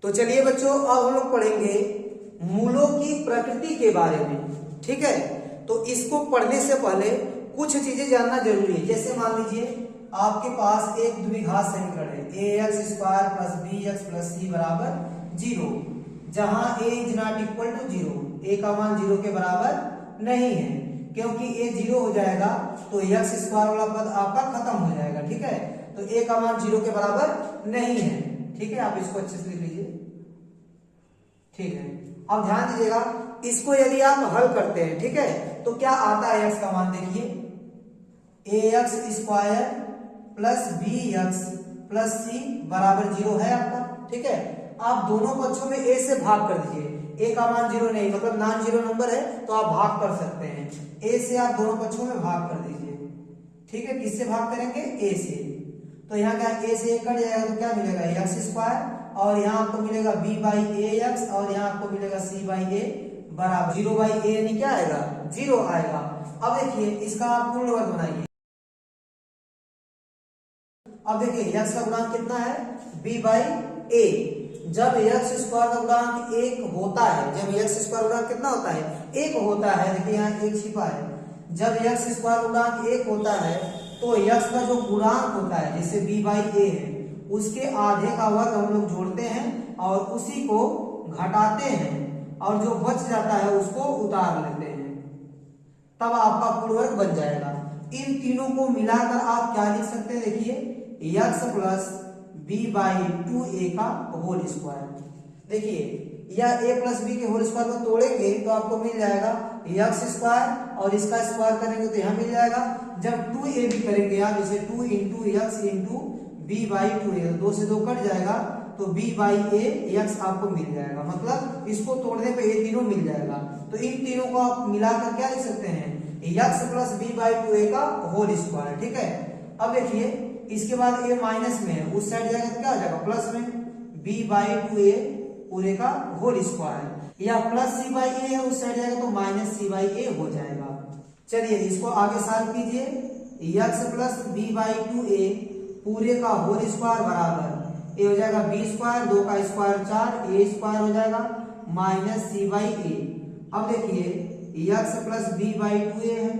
तो चलिए बच्चों, अब हम लोग पढ़ेंगे मूलों की प्रकृति के बारे में। ठीक है, तो इसको पढ़ने से पहले कुछ चीजें जानना जरूरी है। जैसे मान लीजिए आपके पास एक द्विघात समीकरण है ax square plus bx plus c बराबर 0, जहां a is not equal to 0, a का मान 0 के बराबर नहीं है, क्योंकि a 0 हो जाएगा तो x स्क्वायर वाला पद आपका खत्म हो जाएगा। ठीक है, तो a का मान 0 के बराबर नहीं है। ठीक है, आप इसको अच्छे से लिख लीजिए। ठीक है, अब ध्यान दीजिएगा, इसको यदि आप हल करते हैं, ठीक है, तो क्या आता है x का मान, देखिए ax square plus bx plus c बराबर 0 है आपका। ठीक है, आप दोनों पक्षों में a से भाग कर दीजिए। a का मान 0 नहीं, मतलब नॉन जीरो नंबर है, तो आप भाग कर सकते हैं। a से आप दोनों पक्षों में भाग कर दीजिए। ठीक है, किससे भाग करेंगे, a से। तो यहाँ क्या, a से a कट जाएगा तो क्या मिलेगा, x स्क्वायर, और यहाँ आपको मिलेगा b बाई ax, और यहाँ आपको मिलेगा c बाई a बराबर 0 बाई a, यानी क्या आएगा, 0 आएगा। अब देखिए इसका आप पूर्ण वर्ग बनाइए। अब देखिए x का गुणांक कितना है, b बाई a। जब x स्क्वायर का गुणांक 1 होता है, जब x स्क्वायर गुणांक कितना होता है, 1 होता है, देखिए यहाँ 1 छिपा है। जब x स्क्वायर गुणांक 1 होता है तो x का जो गुणांक होता है, जैसे b बाई a है, उसके आधे का वर्ग हम लोग जोड़ते हैं और उसी को घटाते हैं, और जो बच जाता है उसको उतार लेते हैं, तब आपका पूर्ण वर्ग बन जाएगा। इन तीनों को मिलाकर आप क्या लिख सकते हैं, देखिए x plus b by 2a का होल स्क्वायर। देखिए यह a प्लस b के होल स्क्वायर को तोड़ेंगे तो आपको मिल जाएगा x स्क्वायर, और इसका स्क्वायर करेंगे तो यहाँ मिल जाएगा। जब 2a भी करेंगे आप, जैसे 2 into x into b by 2a, 2 से 2 कट जाएगा तो b बाई a x आपको मिल जाएगा। मतलब इसको तोड़ने पे ये तीनों मिल जाएगा। तो इन तीनों को आप मिलाकर क्या लिख सकते हैं, x plus b by 2a का होल स्क्वायर। ठीक है, अब देखिए इसके बाद a माइनस में है, उस साइड जाएगा तो क्या हो जाएगा, प्लस में b बाई 2a पूरे का होल स्क्वायर, या प्लस c बाई a है, उस साइड जाएगा तो माइनस c बाई a हो जाएगा। चलिए इसको आगे सॉल्व कीजिए, x plus b by 2a पूरे का होल स्क्वायर बराबर a हो जाएगा b स्क्वायर, 2 का स्क्वायर 4, a स्क्वायर हो जाएगा माइनस c बाई a। अब देखिए x plus b by 2a है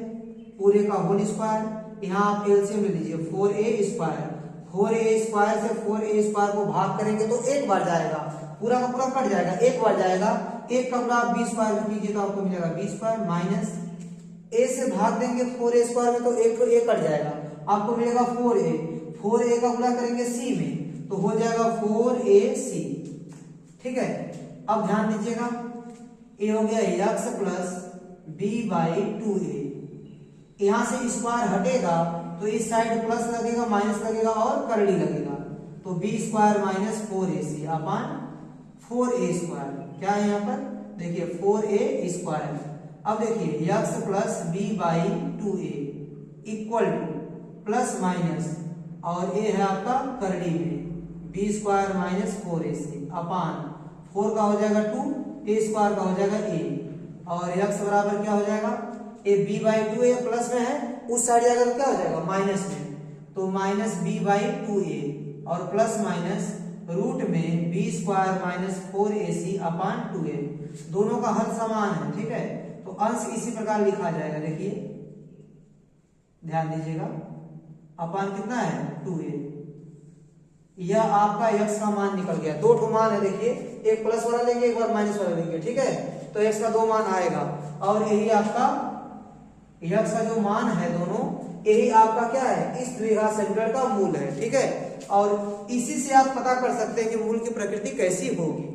पूरे का होल स्क्वायर, यहाँ आप एलसीएम ले लीजिए 4a स्क्वायर, 4a स्क्वायर से 4a स्क्वायर को भाग करेंगे तो एक बार जाएगा, पूरा का पूरा कट जाएगा, एक बार जाएगा। एक का गुणा आप b स्क्वायर में कीजिए तो आपको मिलेगा b स्क्वायर, माइनस a से भाग देंगे 4a स्क्वायर में तो एक तो a कट जाएगा, आपको मिलेगा 4a। 4a का गुणा करेंगे c में तो हो जाएगा 4ac। ठीक है, अब ध्यान दीजिएगा, a हो गया x plus b by 2a, यहां से स्क्वायर हटेगा तो इस साइड प्लस लगेगा, माइनस लगेगा और करड़ी लगेगा, तो b square minus 4ac upon 4a square. क्या है यहाँ पर, देखिए 4a स्क्वायर। अब देखिए x plus b by 2a equal two plus minus, और a है आपका करड़ी में b square minus 4ac upon 4 का हो जाएगा 2, a स्क्वायर का हो जाएगा a, और x बराबर क्या हो जाएगा, a b by 2a plus में है, उस साइड जाएगा तो क्या हो जाएगा, माइनस में, तो माइनस b बाई 2a, और प्लस माइनस रूट में b square minus 4ac upon 2a। दोनों का हल समान है। ठीक है, तो अंश इसी प्रकार लिखा जाएगा, देखिए ध्यान दीजिएगा, अपॉन कितना है 2a। यह आपका x का मान निकल गया। दो ठो मान है, देखिए एक प्लस वाला लेंगे, एक बार माइनस वाला लेंगे। ठीक है, तो x का 2 मान आएगा, और यही आपका x का जो मान है दोनों, यही आपका क्या है, इस द्विघात समीकरण का मूल है। ठीक है, और इसी से आप पता कर सकते हैं कि मूल की प्रकृति कैसी होगी।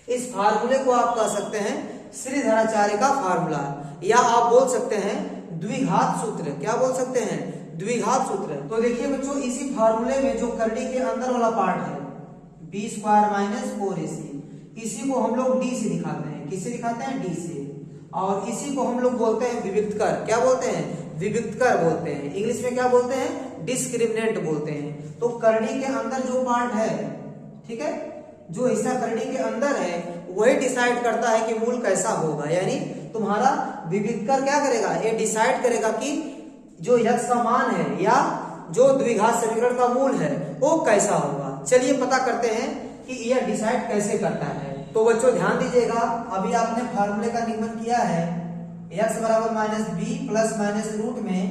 इस फार्मूले को आप कह सकते हैं श्रीधराचार्य का फार्मूला, या आप बोल सकते हैं द्विघात सूत्र। क्या बोल सकते हैं, द्विघात सूत्र। तो देखिए बच्चों, इसी फार्मूले में जो करड़ी के अंदर वाला पार्ट है b स्क्वायर माइनस 4ac, इसी को हम लोग d से दिखाते हैं। किससे दिखाते हैं, d से, और इसी को हम लोग बोलते हैं विविक्तकर। क्या बोलते हैं, विविक्तकर बोलते हैं। इंग्लिश में क्या बोलते हैं, डिस्क्रिमिनेंट बोलते हैं। तो करड़ी के अंदर जो पार्ट है, ठीक है, जो हिस्सा करड़ी के अंदर है वही डिसाइड करता है कि मूल कैसा होगा। यानी तुम्हारा विविक्तकर क्या करेगा, ये डिसाइड करेगा कि जो x का मान है या जो द्विघात समीकरण का मूल है वो कैसा होगा। चलिए पता करते हैं कि यह डिसाइड कैसे करता है। तो बच्चों ध्यान दीजिएगा, अभी आपने फार्मूले का निगमन किया है, x बराबर minus B plus minus root में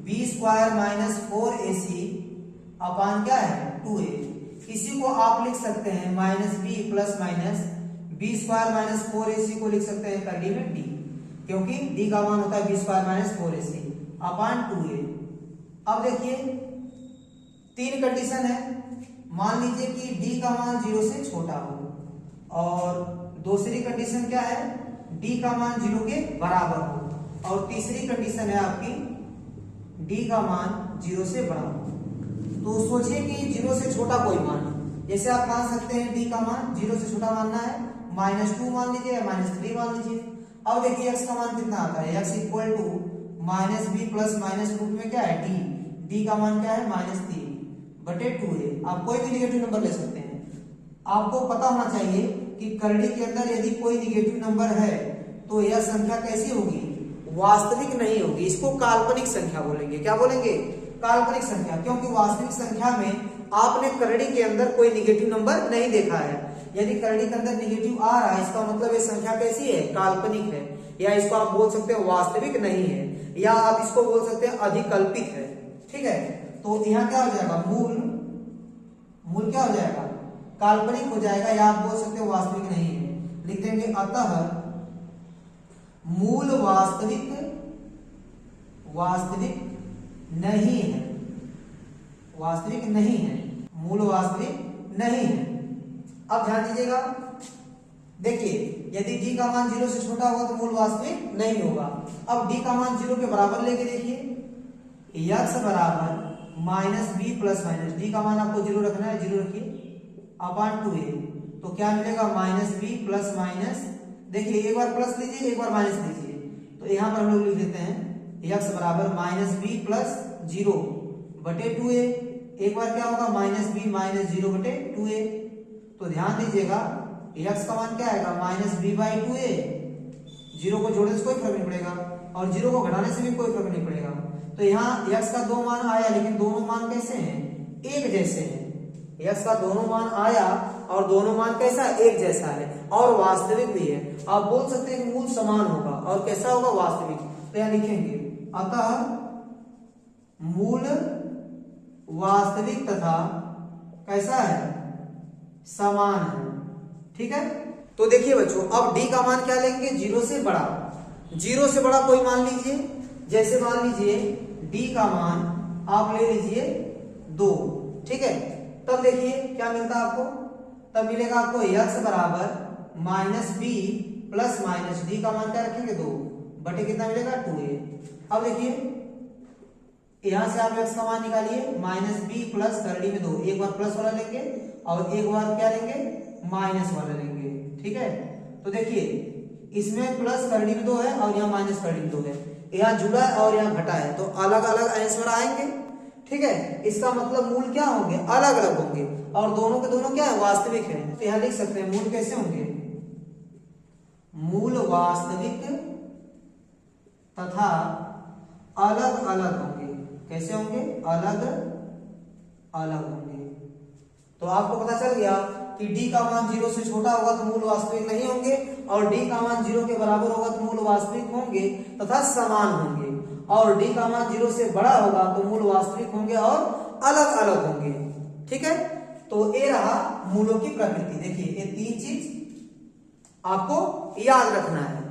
B square minus 4ac upon क्या है 2a। इसी को आप लिख सकते हैं minus B plus minus B square minus 4ac को लिख सकते हैं कर डी में डी, क्योंकि d का मान होता है बी स्क्वायर माइनस 4ac अपान 2a। अब देखिए तीन कंडीशन है, मान लीजिए कि d का मान 0 से छोटा हो, और दूसरी कंडीशन क्या है d का मान 0 के बराबर हो, और तीसरी कंडीशन है आपकी d का मान 0 से बड़ा हो। तो सोचिए कि 0 से छोटा कोई मान, जैसे आप मान सकते हैं d का मान 0 से छोटा मानना है, -2 मान लीजिए या -3 मान लीजिए। अब देखिए x का मान कितना आता है, x equal to minus B plus minus root में क्या है d का मान क्या है -3 बटे 2a। आप कोई भी निगेटिव नंबर ले सकते हैं। आपको पता होना चाहिए कि करड़ी के अंदर यदि कोई निगेटिव नंबर है तो यह संख्या कैसी होगी, वास्तविक नहीं होगी, इसको काल्पनिक संख्या बोलेंगे। क्या बोलेंगे, काल्पनिक संख्या, क्योंकि वास्तविक संख्या में आपने करड़ी के अंदर कोई निगेटिव नंबर नहीं देखा है। यदि करड़ी के अंदर निगेटिव आ रहा है इसका मतलब ये संख्या कैसी है, काल्पनिक है, या इसको आप बोल सकते हैं वास्तविक नहीं है, या आप इसको बोल सकते हैं अधिकल्पित है। ठीक है, तो यहाँ क्या हो जाएगा, मूल क्या हो जाएगा, काल्पनिक हो जाएगा, या आप बोल सकते हो वास्तविक नहीं है। लिख देंगे अतः मूल वास्तविक नहीं है, वास्तविक नहीं है, मूल वास्तविक नहीं है। अब ध्यान दीजिएगा, देखिए यदि d का मान 0 से छोटा होगा तो मूल वास्तविक नहीं होगा। अब d का मान 0 के बराबर लेके देखिए, x बराबर minus B plus minus, D का मान आपको 0 रखना है, 0 रखिए अपान 2a। तो क्या मिलेगा, माइनस बी प्लस माइनस, देखिए एक बार प्लस लीजिए एक बार माइनस लीजिए, तो यहाँ पर हम लोग लिख देते हैं x बराबर माइनस बी प्लस 0 बटे 2a। एक बार क्या होगा, माइनस बी माइनस 0 बटे 2a। तो ध्यान दीजिएगा x का मान क्या आएगा, माइनस बी बाई 2a। 0 को जोड़ने से कोई फर्क नहीं पड़ेगा, और 0 को घटाने से भी कोई फर्क नहीं पड़ेगा। तो यहाँ x का 2 मान आया, लेकिन दोनों मान कैसे हैं, एक जैसे हैं। x का दोनों मान आया और दोनों मान कैसा, एक जैसा है, और वास्तविक भी है। आप बोल सकते हैं कि मूल समान होगा, और कैसा होगा, वास्तविक। तो यहाँ लिखेंगे अतः मूल वास्तविक तथा कैसा है, समान है। ठीक है, तो देखिए बच्चों, अब d का मान क्या लेंगे, 0 से बड़ा। 0 से बड़ा कोई मान लीजिए, जैसे मान लीजिए d का मान आप ले लीजिए 2। ठीक है, तब देखिए क्या मिलता है आपको, तब मिलेगा आपको x बराबर minus B plus minus, D का मान क्या रखेंगे 2 बटे कितना मिलेगा 2a। अब देखिए यहां से आप x का मान निकालिए, माइनस बी प्लस करड़ी में 2, एक बार प्लस वाला लेंगे और एक बार क्या लेंगे, माइनस वाला लेंगे। ठीक है, तो देखिए इसमें प्लस करड़ी में 2 है और यहाँ माइनस करड़ी में 2 है, यहाँ जुड़ा है और यहाँ घटा है, तो अलग अलग आंसर आएंगे। ठीक है, इसका मतलब मूल क्या होंगे, अलग अलग होंगे, और दोनों के दोनों क्या है, वास्तविक है। तो यहाँ लिख सकते हैं मूल कैसे होंगे, मूल वास्तविक तथा अलग अलग होंगे। कैसे होंगे, अलग अलग होंगे। तो आपको पता चल गया कि d का मान 0 से छोटा होगा तो मूल वास्तविक नहीं होंगे, और d का मान 0 के बराबर होगा तो मूल वास्तविक होंगे तथा समान होंगे, और d का मान 0 से बड़ा होगा तो मूल वास्तविक होंगे और अलग अलग होंगे। ठीक है, तो ये रहा मूलों की प्रकृति। देखिए ये 3 चीज आपको याद रखना है।